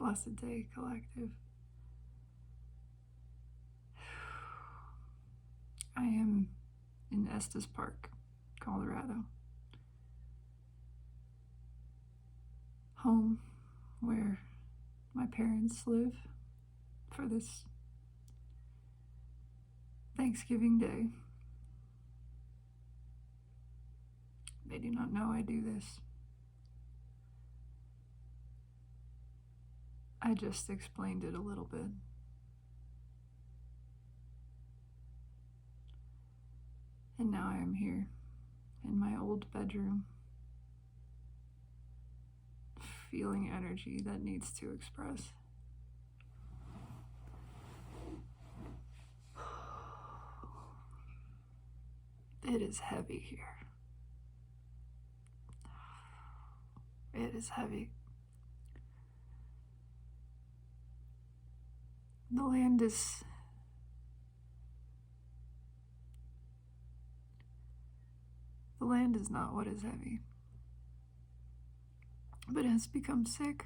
Blessed Day Collective. I am in Estes Park, Colorado. Home where my parents live for this Thanksgiving Day. They do not know I do this. I just explained it a little bit. And now I am here in my old bedroom, feeling energy that needs to express. It is heavy here. It is heavy. The land is not what is heavy, but it has become sick.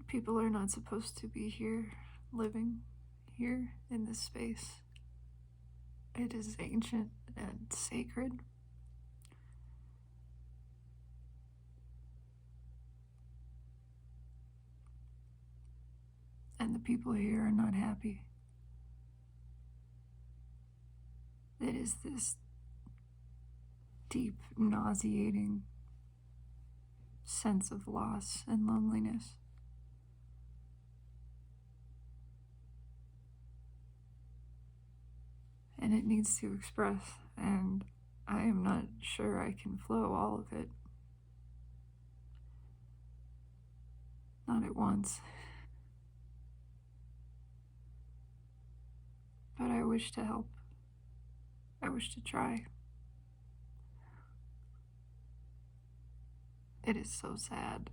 People are not supposed to be here, living here in this space. It is ancient and sacred. And the people here are not happy. It is this deep, nauseating sense of loss and loneliness. And it needs to express, and I am not sure I can flow all of it. Not at once. But I wish to help. I wish to try. It is so sad.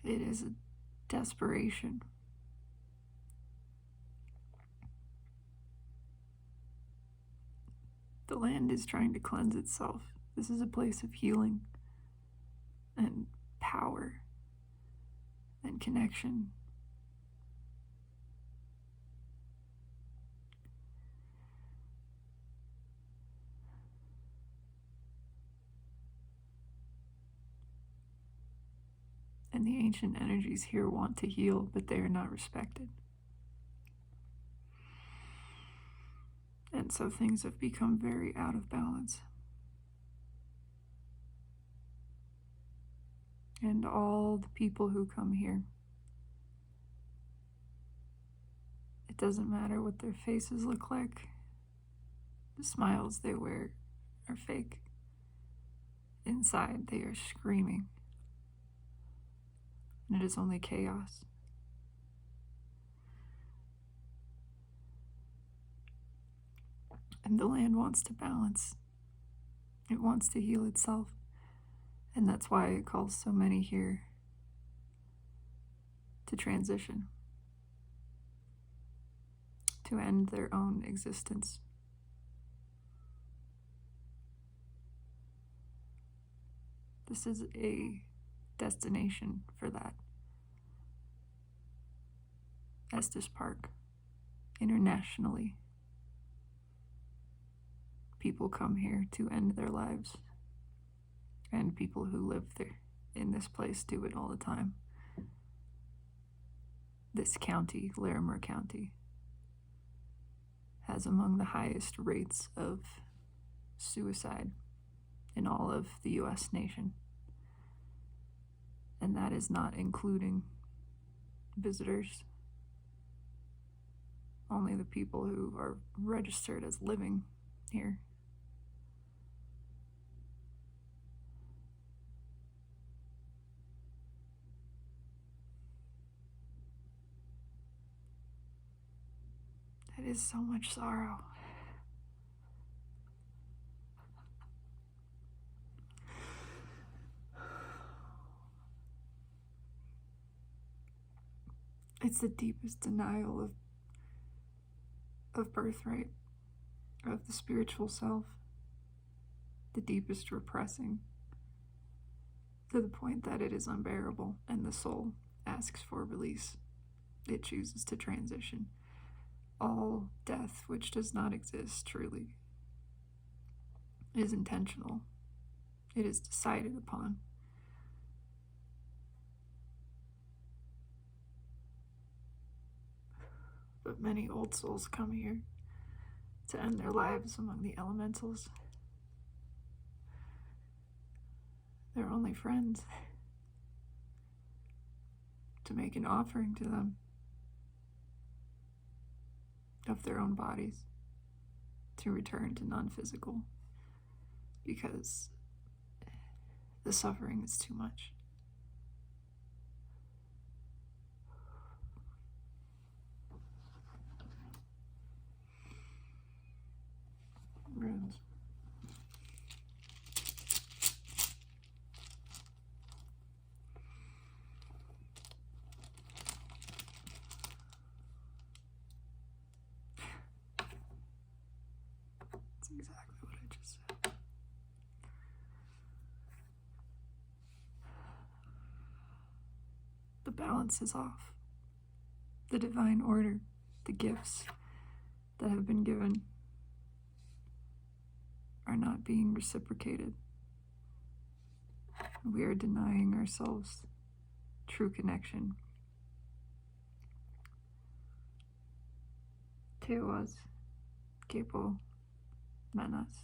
It is a desperation. The land is trying to cleanse itself. This is a place of healing and power and connection. And the ancient energies here want to heal, but they are not respected. And so things have become very out of balance. And all the people who come here, it doesn't matter what their faces look like. The smiles they wear are fake. Inside, they are screaming. And it is only chaos. And the land wants to balance. It wants to heal itself. And that's why it calls so many here to transition, to end their own existence. This is a destination for that. Estes Park, internationally. People come here to end their lives. And people who live there in this place do it all the time. This county, Larimer County, has among the highest rates of suicide in all of the US nation. And that is not including visitors. Only the people who are registered as living here. It is so much sorrow. It's the deepest denial of birthright, of the spiritual self, the deepest repressing to the point that it is unbearable and the soul asks for release. It chooses to transition. All death which does not exist truly is intentional. It is decided upon. But many old souls come here to end their lives among the elementals. Their only friends, to make an offering to them of their own bodies, to return to non-physical, because the suffering is too much. Runes. That's exactly what I just said. The balance is off. The divine order, the gifts that have been given, are not being reciprocated. We are denying ourselves true connection to us, Kepo, Menas.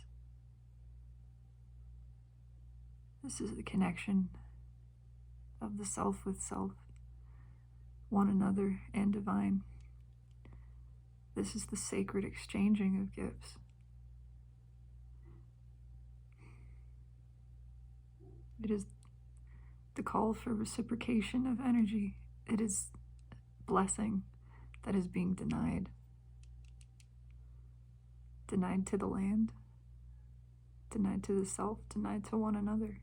This is the connection of the self with self, one another, and divine. This is the sacred exchanging of gifts. It is the call for reciprocation of energy. It is blessing that is being denied. Denied to the land, denied to the self, denied to one another.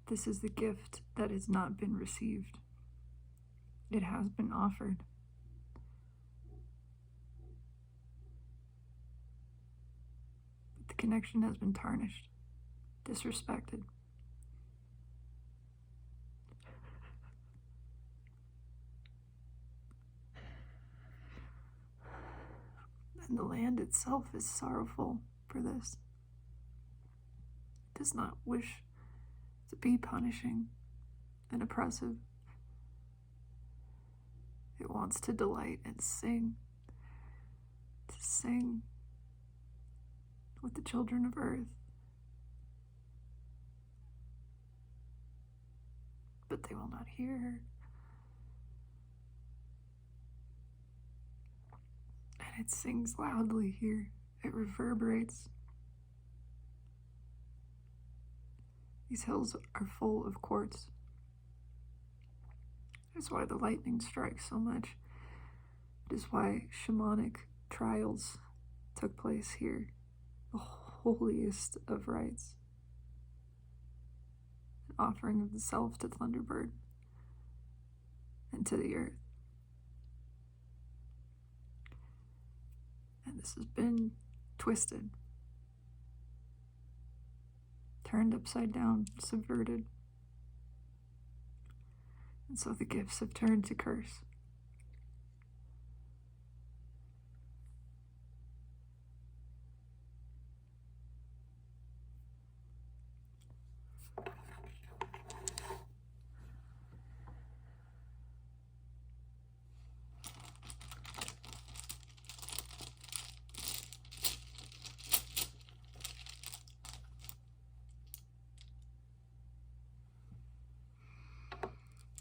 This is the gift that has not been received. It has been offered. But the connection has been tarnished, disrespected. And the land itself is sorrowful for this. It does not wish to be punishing and oppressive. It wants to delight and sing, to sing with the children of earth. But they will not hear her. And it sings loudly here. It reverberates. These hills are full of quartz. That's why the lightning strikes so much. It is why shamanic trials took place here. The holiest of rites. An offering of the self to Thunderbird and to the earth. And this has been twisted, turned upside down, subverted. And so the gifts have turned to curse.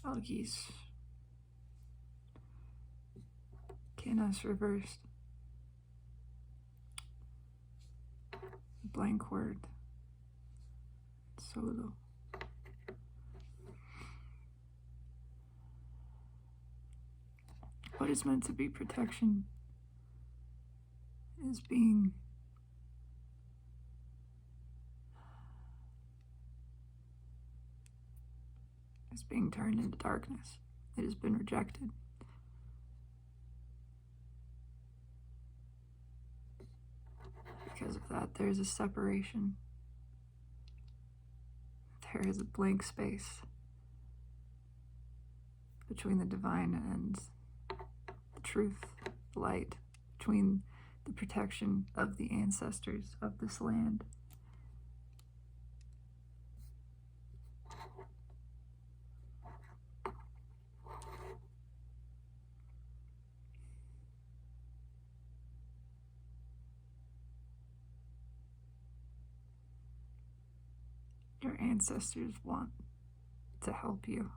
Algies. Canas reversed. Blank word. Solo. What is meant to be protection is being turned into darkness. It has been rejected. Because of that, there's a separation. There is a blank space between the divine and the truth, the light, between the protection of the ancestors of this land. Your ancestors want to help you.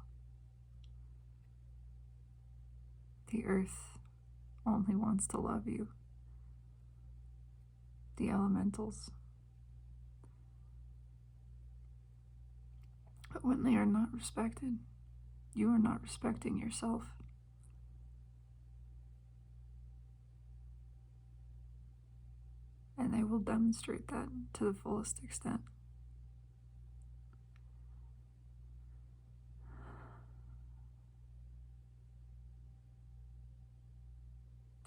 The earth only wants to love you. The elementals. But when they are not respected, you are not respecting yourself. And they will demonstrate that to the fullest extent.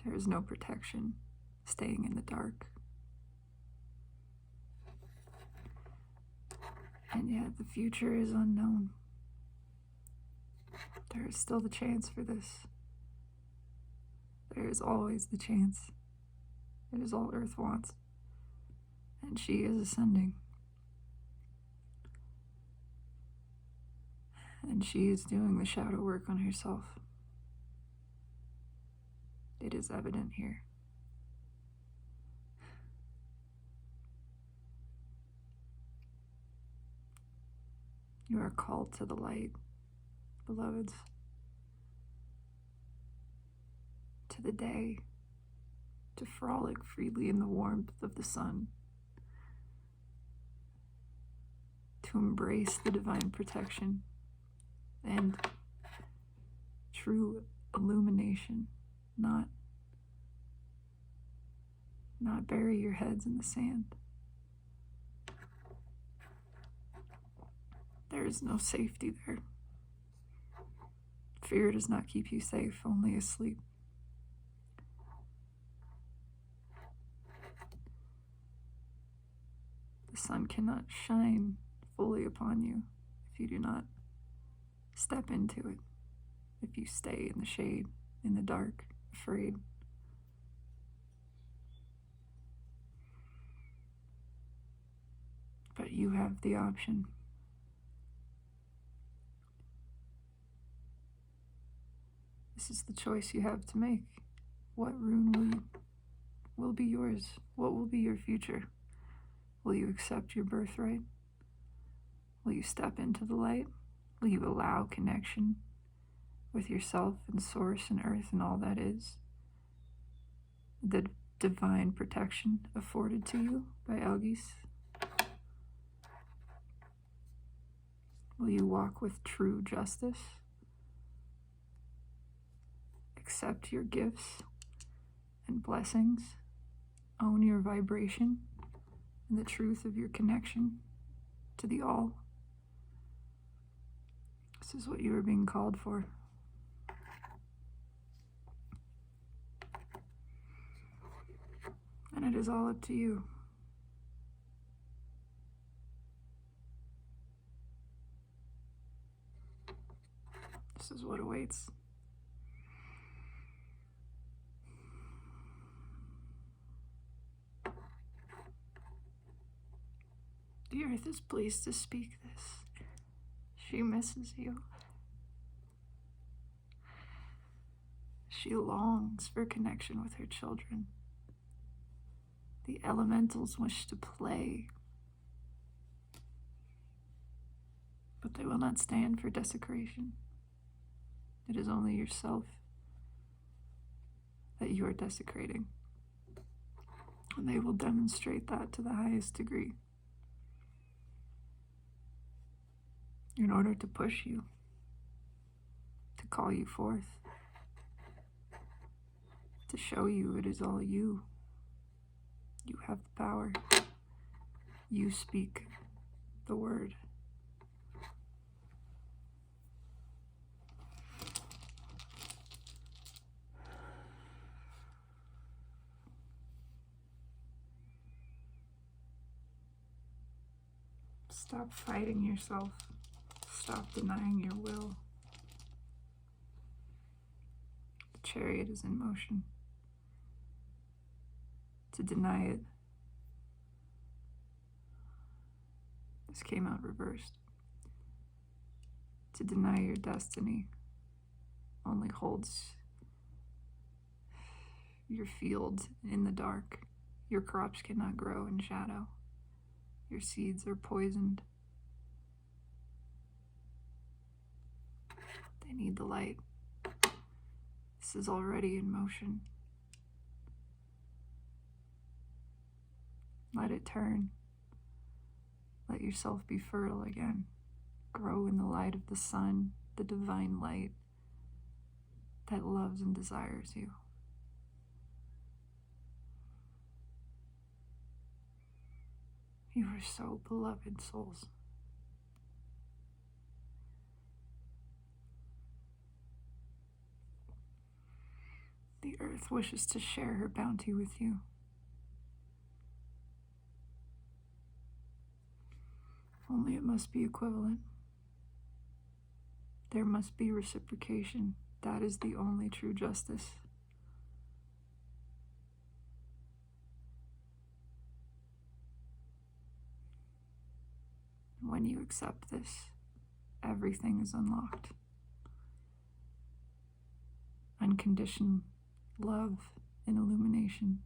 There is no protection staying in the dark. And yet the future is unknown. There is still the chance for this. There is always the chance. It is all Earth wants. And she is ascending. And she is doing the shadow work on herself. It is evident here. You are called to the light, beloveds, to the day, to frolic freely in the warmth of the sun, to embrace the divine protection and true illumination, not bury your heads in the sand. There is no safety there. Fear does not keep you safe, only asleep. The sun cannot shine fully upon you if you do not step into it, if you stay in the shade, in the dark, afraid. But you have the option. This is the choice you have to make. What rune will be yours? What will be your future? Will you accept your birthright? Will you step into the light? Will you allow connection with yourself and source and earth and all that is? The divine protection afforded to you by Elgis? Will you walk with true justice? Accept your gifts and blessings, own your vibration and the truth of your connection to the all. This is what you are being called for. And it is all up to you. This is what awaits. The earth is pleased to speak this. She misses you. She longs for connection with her children. The elementals wish to play, but they will not stand for desecration. It is only yourself that you are desecrating, and they will demonstrate that to the highest degree in order to push you, to call you forth, to show you it is all you. You have the power. You speak the word. Stop fighting yourself. Stop denying your will. The chariot is in motion. To deny it. This came out reversed. To deny your destiny only holds your field in the dark. Your crops cannot grow in shadow. Your seeds are poisoned. They need the light. This is already in motion. Let it turn. Let yourself be fertile again. Grow in the light of the sun, the divine light that loves and desires you. You are so beloved, souls. The earth wishes to share her bounty with you. Only it must be equivalent. There must be reciprocation. That is the only true justice. When you accept this, everything is unlocked. Unconditioned love and illumination.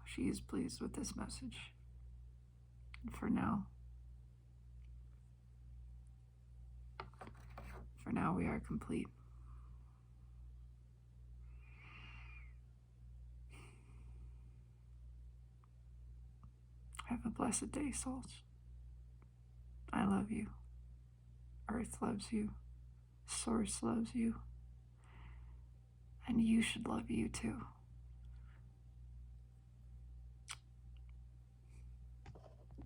She is pleased with this message. And for now, we are complete. Have a blessed day, souls. I love you. Earth loves you. Source loves you. And you should love you too.